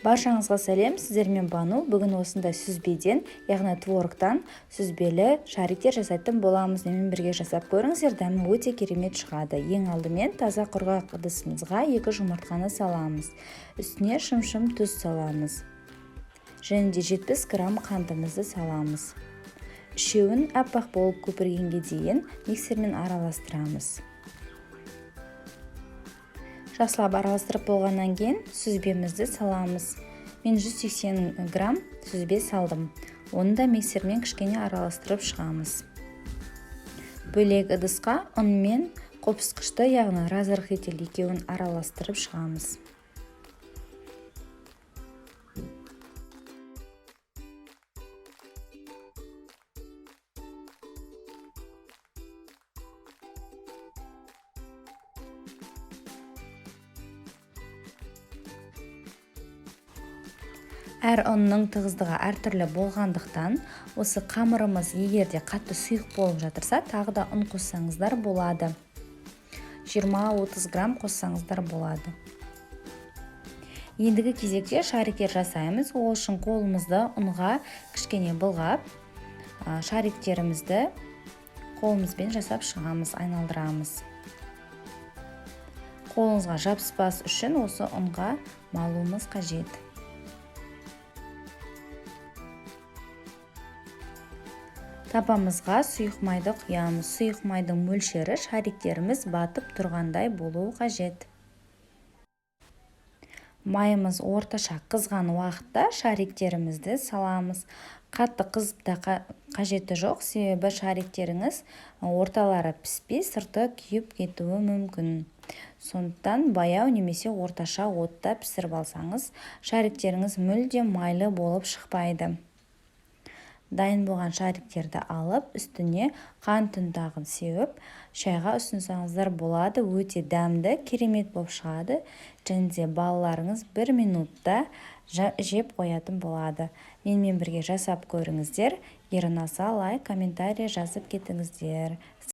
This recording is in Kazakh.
Баршаңызға сәлем, сіздермен Бану. Бүгін осындай сүзбеден, яғни творогтан сүзбелі шариктер жасайтын боламыз. Менімен бірге жасап көріңіздер, дәмі өте керемет шығады. Ең алдымен таза құрғақ ыдысымызға 2 жұмыртқаны саламыз. Үстіне шым-шым тұз саламыз. Және де 70 грамм қантымызды саламыз. Үшеуін аппақ болып көпіргенге дейін миксермен араластырамыз. Жақсылап араластырып болғаннан кейін сүзбемізді саламыз. Мен 180 грамм сүзбе салдым. Оны да миксермен кішкене араластырып шығамыз. Бөлек ыдысқа ұн мен қопсытқышты, яғни разрыхлитель екеуін араластырып шығамыз. Әр ұнның тығыздығы әртүрлі болғандықтан, осы қамырымыз егерде қатты сұйық болып жатырса, тағы да ұн қоссаңыздар болады. 20-30 грамм қоссаңыздар болады. Ендігі кезекте шариктер жасаймыз. Ол үшін қолымызды ұнға кішкене былғап, шариктерімізді қолымызбен жасап шығамыз, айналдырамыз. Қолыңызға жабыспас үшін осы ұнға малуымыз қажет. Табамызға сұйық майды құямыз. Сұйық майдың мөлшері шариктеріміз батып тұрғандай болуы қажет. Майымыз орташа қызған уақытта шариктерімізді саламыз. Қатты қызып та қажеті жоқ, себебі шариктеріңіз орталары піспей, сырты күйіп кетуі мүмкін. Сондықтан баяу немесе орташа отта пісіріп алсаңыз, шариктеріңіз мүлде майлы болып шықпайды. Дайын болған шариктерді алып, үстіне қант ұнтағын сеуіп, шайға ұсынсаңыздар болады. Өте дәмді, керемет болып шығады. Және де балаларыңыз 1 минутта жеп қоятын болады. Менімен бірге жасап көріңіздер. Егер ұнаса, лайк, комментарий жазып кетіңіздер.